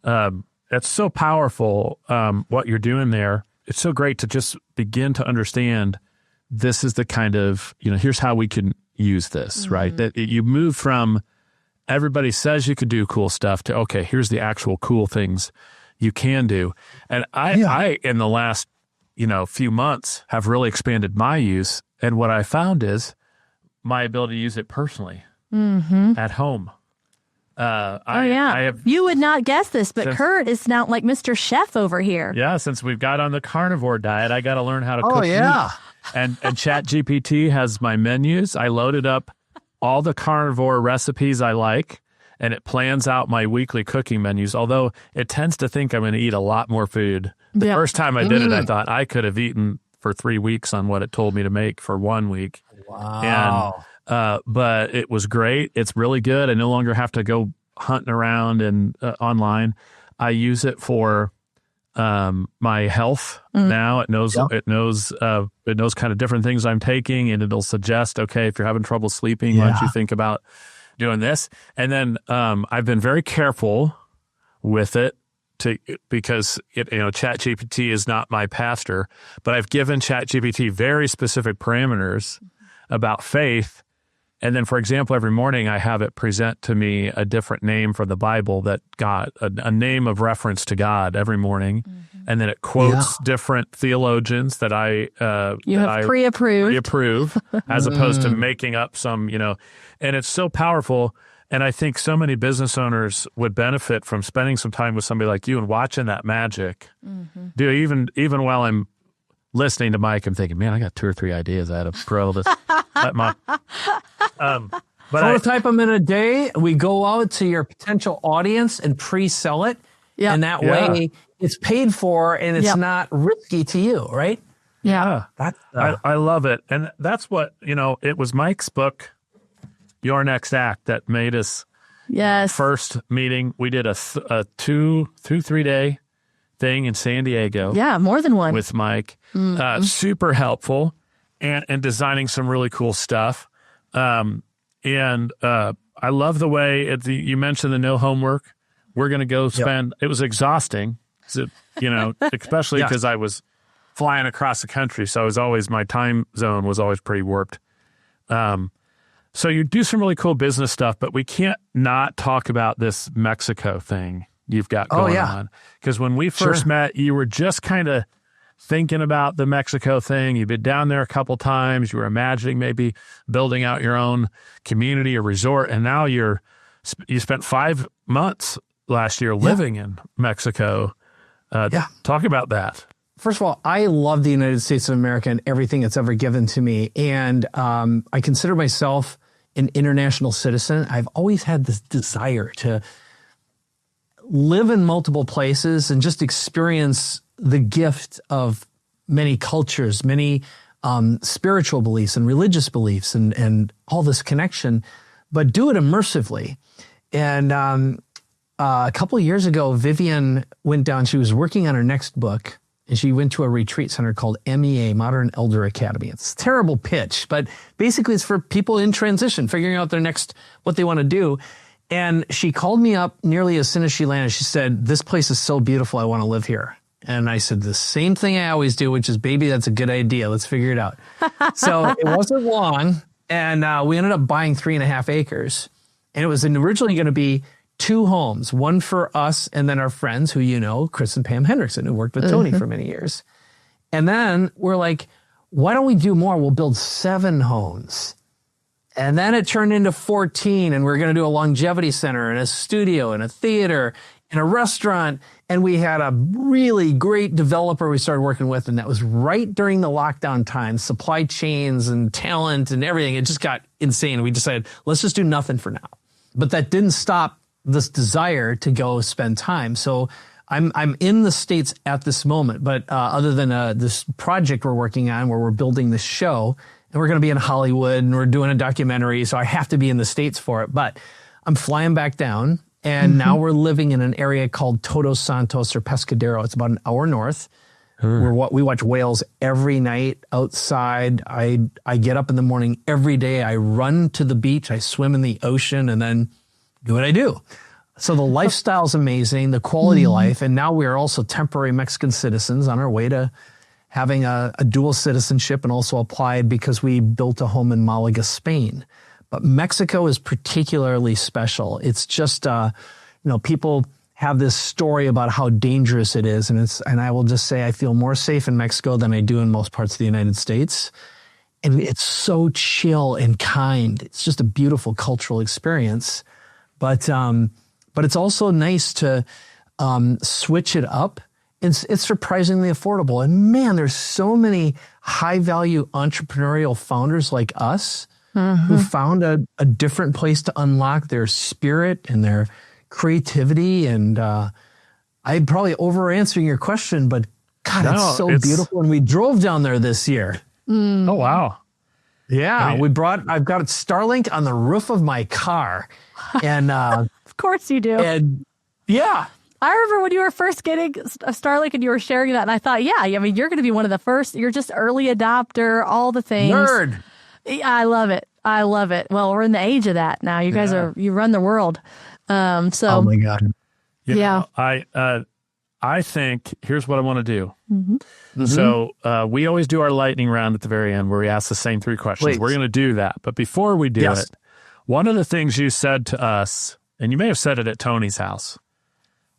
That's so powerful, what you're doing there. It's so great to just begin to understand this is the kind of, you know, here's how we can use this, right? That you move from everybody says you could do cool stuff to, okay, here's the actual cool things you can do. And I in the last, you know, few months have really expanded my use. And what I found is my ability to use it personally at home. You would not guess this, but Kurt is now like Mr. Chef over here. Yeah, since we've got on the carnivore diet, I got to learn how to cook meat. And ChatGPT has my menus. I loaded up all the carnivore recipes I like, and it plans out my weekly cooking menus, although it tends to think I'm going to eat a lot more food. The first time I did it, I thought I could have eaten for 3 weeks on what it told me to make for 1 week. Wow. And, but it was great. It's really good. I no longer have to go hunting around and online. I use it for my health now. It knows kind of different things I'm taking, and it'll suggest, okay, if you're having trouble sleeping, why don't you think about doing this? And then I've been very careful with it because ChatGPT is not my pastor, but I've given ChatGPT very specific parameters about faith. And then, for example, every morning I have it present to me a different name for the Bible that God, a name of reference to God every morning. And then it quotes different theologians that I pre-approve as opposed to making up some, and it's so powerful. And I think so many business owners would benefit from spending some time with somebody like you and watching that magic. Dude, even while I'm listening to Mike, I'm thinking, man, I got 2 or 3 ideas I had to pro this. Prototype them in a day. We go out to your potential audience and pre-sell it. And that way, it's paid for and it's not risky to you, right? Yeah. That's, I love it. And that's what, it was Mike's book, Your Next Act, that made us first meeting. We did a 2 through 3 day thing in San Diego. Yeah, more than one. With Mike. Super helpful and designing some really cool stuff. I love the way you mentioned the no homework. We're going to go spend, it was exhausting, especially because I was flying across the country. So my time zone was always pretty warped. So you do some really cool business stuff, but we can't not talk about this Mexico thing you've got going on. Because when we first met, you were just kind of thinking about the Mexico thing. You've been down there a couple times. You were imagining maybe building out your own community or resort. And now you spent 5 months last year living in Mexico. Talk about that. First of all, I love the United States of America and everything it's ever given to me. And I consider myself an international citizen. I've always had this desire to live in multiple places and just experience the gift of many cultures, many spiritual beliefs and religious beliefs and all this connection, but do it immersively. And a couple of years ago, Vivian went down. She was working on her next book. And she went to a retreat center called MEA, Modern Elder Academy. It's a terrible pitch, but basically it's for people in transition, figuring out what they want to do. And she called me up nearly as soon as she landed. She said, "This place is so beautiful. I want to live here." And I said, the same thing I always do, which is, "Baby, that's a good idea. Let's figure it out." So it wasn't long. And we ended up buying 3.5 acres. And it was originally going to be 2 homes, one for us and then our friends who Chris and Pam Hendrickson, who worked with Tony for many years. And then we're like, why don't we do more? We'll build 7 homes. And then it turned into 14, and we're going to do a longevity center and a studio and a theater and a restaurant. And we had a really great developer we started working with, and that was right during the lockdown time, supply chains and talent and everything. It just got insane. We decided, let's just do nothing for now. But that didn't stop this desire to go spend time. So I'm in the States at this moment, but other than this project we're working on where we're building this show, and we're going to be in Hollywood and we're doing a documentary, so I have to be in the States for it. But I'm flying back down, and now we're living in an area called Todos Santos or Pescadero. It's about an hour north. We watch whales every night outside. I get up in the morning every day. I run to the beach. I swim in the ocean and then do what I do. So the lifestyle's amazing, the quality of life. And now we are also temporary Mexican citizens on our way to having a dual citizenship, and also applied because we built a home in Malaga, Spain. But Mexico is particularly special. It's just, people have this story about how dangerous it is. And I will just say I feel more safe in Mexico than I do in most parts of the United States. And it's so chill and kind. It's just a beautiful cultural experience. But it's also nice to switch it up. It's surprisingly affordable. And man, there's so many high-value entrepreneurial founders like us who found a different place to unlock their spirit and their creativity. And I'm probably over-answering your question, but God, it's so beautiful. And we drove down there this year. Oh, wow. Yeah, I've got Starlink on the roof of my car. And of course you do. And yeah. I remember when you were first getting a Starlink and you were sharing that, and I thought, you're going to be one of the first. You're just early adopter, all the things. Nerd. I love it. Well, we're in the age of that now. You guys you run the world. Oh my God. I think here's what I want to do. So we always do our lightning round at the very end where we ask the same 3 questions. Please. We're going to do that. But before we do it, one of the things you said to us, and you may have said it at Tony's house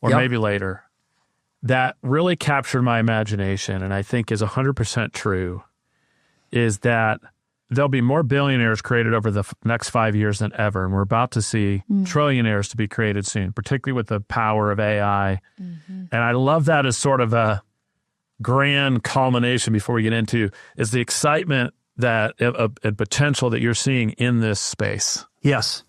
or maybe later, that really captured my imagination and I think is 100% true, is that there'll be more billionaires created over the next 5 years than ever. And we're about to see trillionaires to be created soon, particularly with the power of AI. And I love that as sort of a grand culmination before we get into is the excitement and potential that you're seeing in this space. Yes.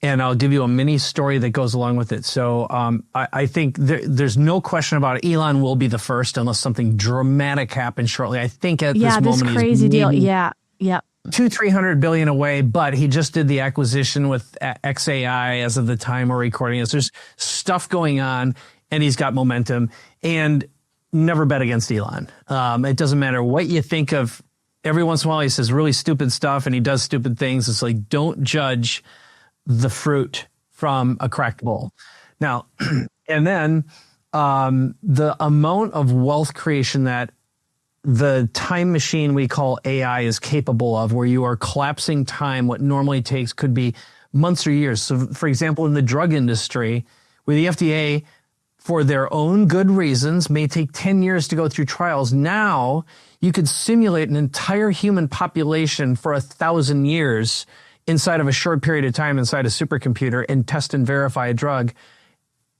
And I'll give you a mini story that goes along with it. So I think there's no question about it. Elon will be the first unless something dramatic happens shortly. I think at this moment, this crazy deal. Yeah. 200-300 billion away, but he just did the acquisition with XAI as of the time we're recording this. There's stuff going on, and he's got momentum. And never bet against Elon. It doesn't matter what you think of. Every once in a while, he says really stupid stuff, and he does stupid things. It's like, don't judge the fruit from a cracked bowl. Now, and then the amount of wealth creation that the time machine we call AI is capable of, where you are collapsing time, what normally takes could be months or years. So, for example, in the drug industry, where the FDA, for their own good reasons, may take 10 years to go through trials, now you could simulate an entire human population for 1,000 years inside of a short period of time inside a supercomputer and test and verify a drug.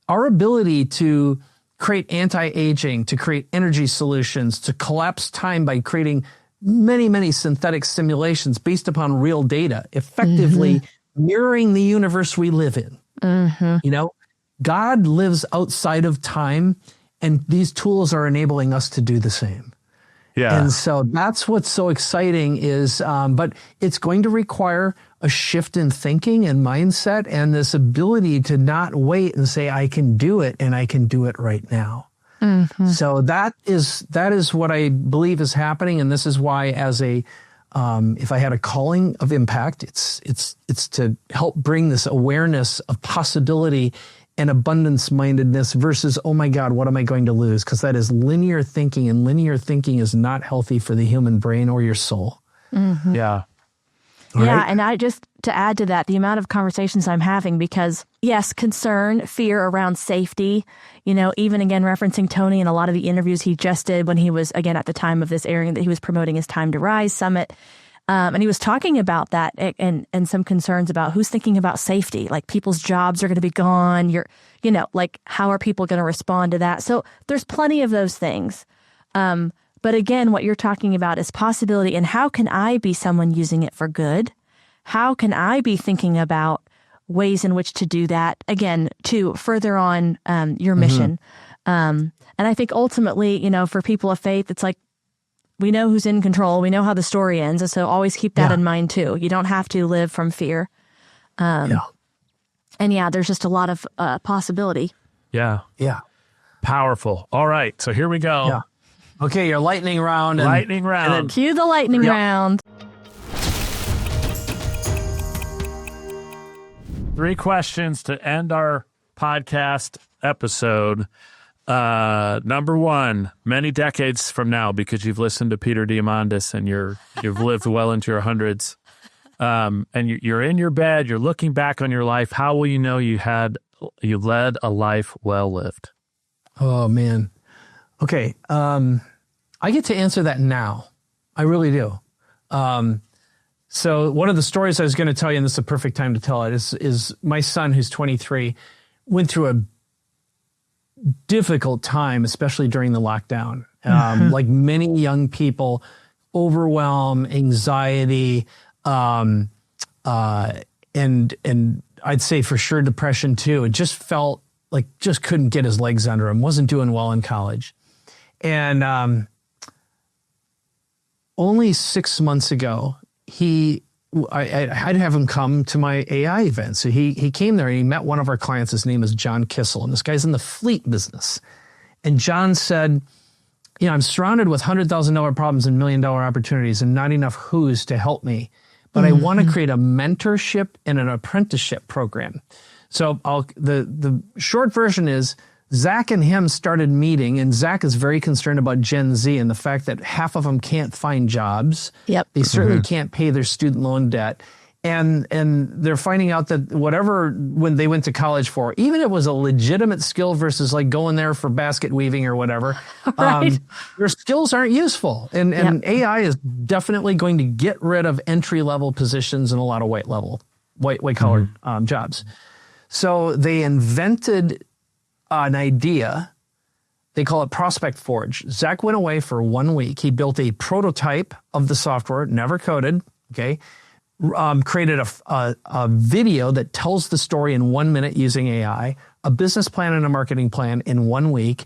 Our ability to create anti-aging, to create energy solutions, to collapse time by creating many, many synthetic simulations based upon real data, effectively mirroring the universe we live in. You know, God lives outside of time, and these tools are enabling us to do the same. Yeah. And so that's what's so exciting is, but it's going to require a shift in thinking and mindset and this ability to not wait and say, I can do it and I can do it right now. So that is what I believe is happening. And this is why as a, if I had a calling of impact, it's to help bring this awareness of possibility and abundance-mindedness versus, oh my God, what am I going to lose? Because that is linear thinking, and linear thinking is not healthy for the human brain or your soul. Yeah. Yeah, and I just, to add to that, the amount of conversations I'm having, because yes, concern, fear around safety, you know, even again, referencing Tony and a lot of the interviews he just did when he was, again, at the time of this airing, that he was promoting his Time to Rise Summit. And he was talking about that and some concerns about who's thinking about safety, like people's jobs are going to be gone. You know, like how are people going to respond to that? So there's plenty of those things. But again, what you're talking about is possibility, and how can I be someone using it for good? How can I be thinking about ways in which to do that, again, to further on your mission? And I think ultimately, you know, for people of faith, it's like, we know who's in control. We know how the story ends. And so always keep that in mind too. You don't have to live from fear. And there's just a lot of possibility. Yeah. Powerful. All right. So here we go. Yeah. Okay, your lightning round. Lightning round. And then cue the lightning round. 3 questions to end our podcast episode. Number 1, many decades from now, because you've listened to Peter Diamandis and you've lived well into your hundreds, and you're in your bed, you're looking back on your life. How will you know you led a life well lived? Oh man. Okay. I get to answer that now. I really do. So one of the stories I was going to tell you, and this is a perfect time to tell it, is my son, who's 23, went through a difficult time, especially during the lockdown. Like many young people, overwhelm, anxiety, and I'd say for sure depression too. It just felt like just couldn't get his legs under him, wasn't doing well in college. And only 6 months ago, I'd have him come to my AI event. So he came there and he met one of our clients. His name is John Kissel, and this guy's in the fleet business. And John said, you know, I'm surrounded with $100,000 problems and $1 million opportunities and not enough who's to help me. But I want to create a mentorship and an apprenticeship program. So the short version is Zach and him started meeting, and Zach is very concerned about Gen Z and the fact that half of them can't find jobs. Yep. They certainly can't pay their student loan debt. And they're finding out that whatever, when they went to college for, even if it was a legitimate skill versus like going there for basket weaving or whatever, Right. their skills aren't useful. And AI is definitely going to get rid of entry-level positions in a lot of white-collar jobs. So they invented an idea. They call it Prospect Forge. Zach went away for 1 week. He built a prototype of the software, never coded, okay? created a video that tells the story in 1 minute using AI, a business plan and a marketing plan in 1 week.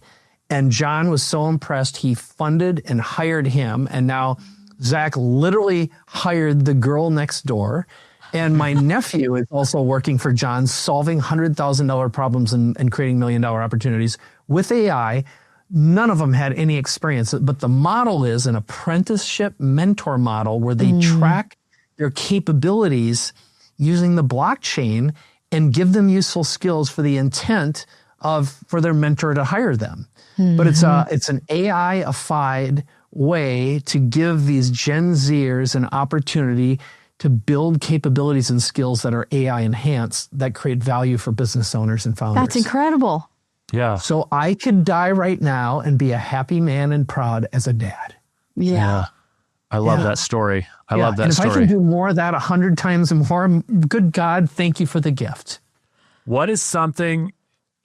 And John was so impressed, he funded and hired him. And now Zach literally hired the girl next door. And my nephew is also working for John, solving $100,000 problems and creating $1 million opportunities with AI. None of them had any experience, but the model is an apprenticeship mentor model where they track their capabilities using the blockchain and give them useful skills for the intent for their mentor to hire them. But it's an AI-ified way to give these Gen Zers an opportunity to build capabilities and skills that are AI enhanced that create value for business owners and founders. That's incredible. Yeah. So I could die right now and be a happy man and proud as a dad. Yeah. I love that story. I love that story. If I can do more of that 100 times more, good God, thank you for the gift. What is something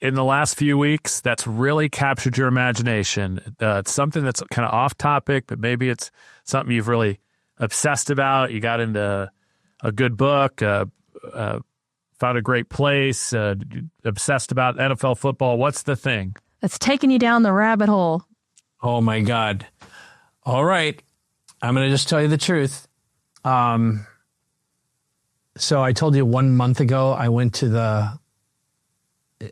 in the last few weeks that's really captured your imagination? It's something that's kind of off topic, but maybe it's something you've really obsessed about. You got into a good book, found a great place, obsessed about NFL football. What's the thing? That's taking you down the rabbit hole. Oh, my God. All right. I'm going to just tell you the truth. So I told you 1 month ago, I went to the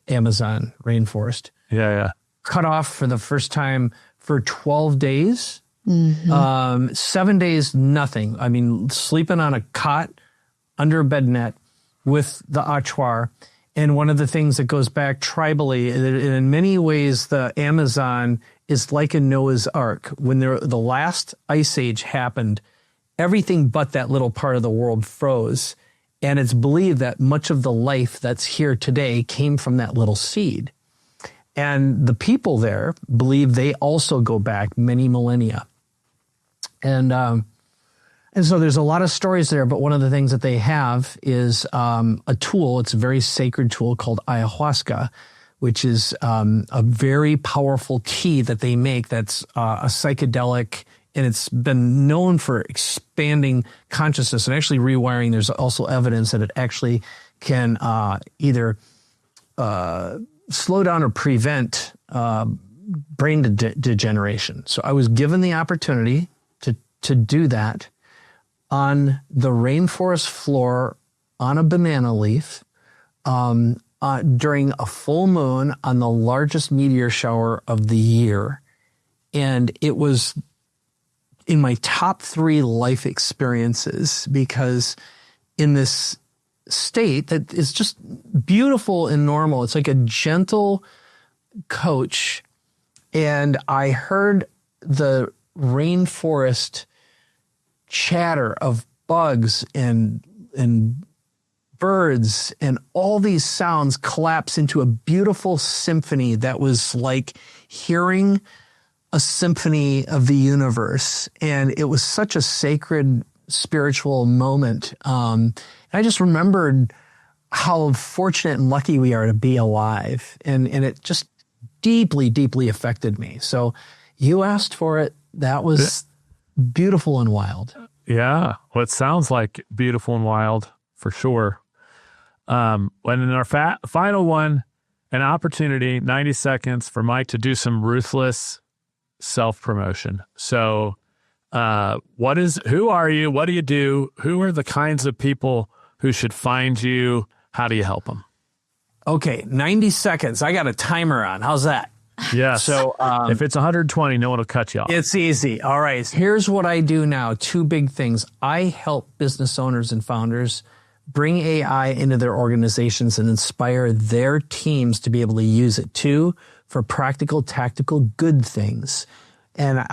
Amazon rainforest. Yeah. Cut off for the first time for 12 days. 7 days, nothing. I mean, sleeping on a cot under a bed net with the achuar. And one of the things that goes back tribally, in many ways, the Amazon is like a Noah's Ark. When the last ice age happened, everything but that little part of the world froze. And it's believed that much of the life that's here today came from that little seed. And the people there believe they also go back many millennia. And so there's a lot of stories there, but one of the things that they have is a tool. It's a very sacred tool called ayahuasca, which is a very powerful tea that they make that's a psychedelic, and it's been known for expanding consciousness and actually rewiring. There's also evidence that it actually can either slow down or prevent brain degeneration. So I was given the opportunity to do that on the rainforest floor on a banana leaf during a full moon on the largest meteor shower of the year. And it was in my top 3 life experiences, because in this state that is just beautiful and normal, it's like a gentle coach. And I heard the rainforest chatter of bugs and birds and all these sounds collapse into a beautiful symphony that was like hearing a symphony of the universe. And it was such a sacred spiritual moment. And I just remembered how fortunate and lucky we are to be alive. And it just deeply, deeply affected me. So you asked for it. That was beautiful and wild. Yeah. Well, it sounds like beautiful and wild for sure. And in our final one, an opportunity, 90 seconds for Mike to do some ruthless self-promotion. So who are you? What do you do? Who are the kinds of people who should find you? How do you help them? Okay, 90 seconds. I got a timer on. How's that? Yes. So if it's 120, no one will cut you off. It's easy. All right. Here's what I do now. 2 big things. I help business owners and founders bring AI into their organizations and inspire their teams to be able to use it. 2, for practical, tactical, good things. And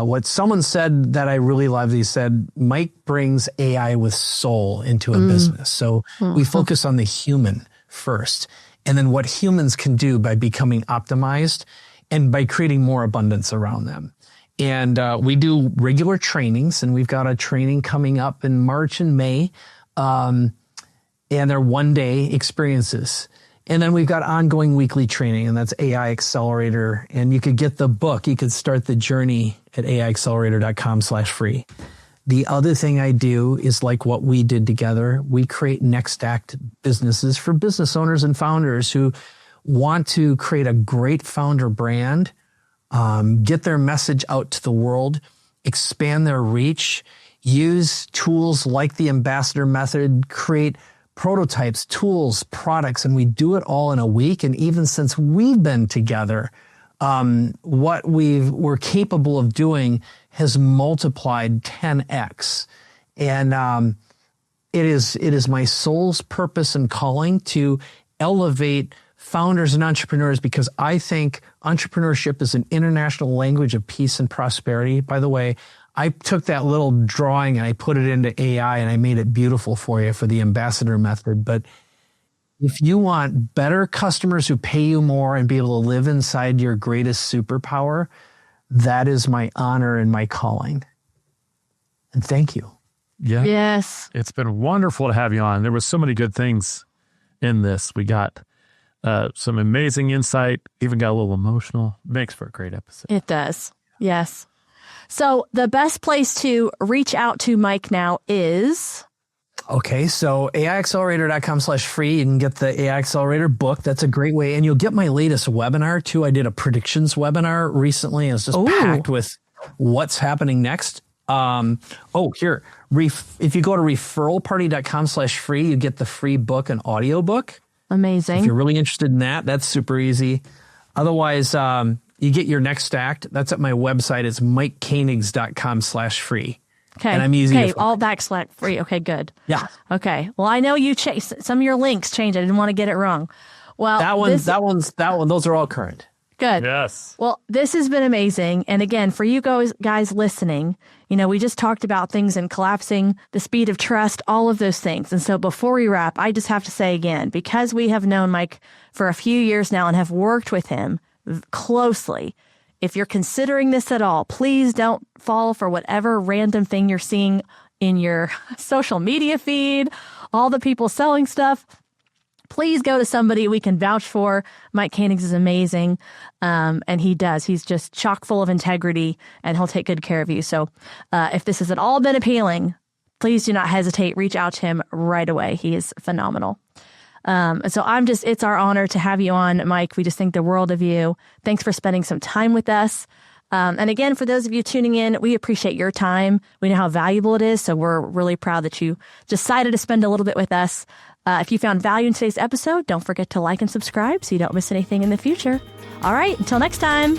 what someone said that I really loved, he said, Mike brings AI with soul into a business. So we focus on the human first, and then what humans can do by becoming optimized and by creating more abundance around them. And we do regular trainings, and we've got a training coming up in March and May, and they're 1-day experiences. And then we've got ongoing weekly training, and that's AI Accelerator. And you could get the book. You could start the journey at AIaccelerator.com/free. The other thing I do is like what we did together. We create next act businesses for business owners and founders who want to create a great founder brand, get their message out to the world, expand their reach, use tools like the ambassador method, create prototypes, tools, products, and we do it all in a week. And even since we've been together, what we're capable of doing has multiplied 10x. And it is my soul's purpose and calling to elevate founders and entrepreneurs, because I think entrepreneurship is an international language of peace and prosperity. By the way, I took that little drawing and I put it into AI and I made it beautiful for you for the ambassador method. But if you want better customers who pay you more and be able to live inside your greatest superpower, that is my honor and my calling. And thank you. Yeah. Yes. It's been wonderful to have you on. There was so many good things in this. We got some amazing insight, even got a little emotional. Makes for a great episode. It does. Yes. So the best place to reach out to Mike now is... Okay, so AIaccelerator.com/free. You can get the AI Accelerator book. That's a great way. And you'll get my latest webinar too. I did a predictions webinar recently. And it's just packed with what's happening next. Here, if you go to referralparty.com/free, you get the free book and audio book. Amazing. If you're really interested in that, that's super easy. Otherwise, you get your next act. That's at my website. It's MikeKoenigs.com/free. Okay. And I'm easy. Okay. All backslash free. Okay. Good. Yeah. Okay. Well, I know you changed some of your links. Changed. I didn't want to get it wrong. Well, that one. Those are all current. Good. Yes. Well, this has been amazing. And again, for you guys listening, we just talked about things and collapsing the speed of trust, all of those things. And so before we wrap, I just have to say again, because we have known Mike for a few years now and have worked with him closely, if you're considering this at all, please don't fall for whatever random thing you're seeing in your social media feed, all the people selling stuff. Please go to somebody we can vouch for. Mike Koenigs is amazing, and he does. He's just chock full of integrity, and he'll take good care of you. So if this has at all been appealing, please do not hesitate. Reach out to him right away. He is phenomenal. So it's our honor to have you on, Mike. We just think the world of you. Thanks for spending some time with us. And again, for those of you tuning in, we appreciate your time. We know how valuable it is. So we're really proud that you decided to spend a little bit with us. If you found value in today's episode, don't forget to like and subscribe so you don't miss anything in the future. All right. Until next time.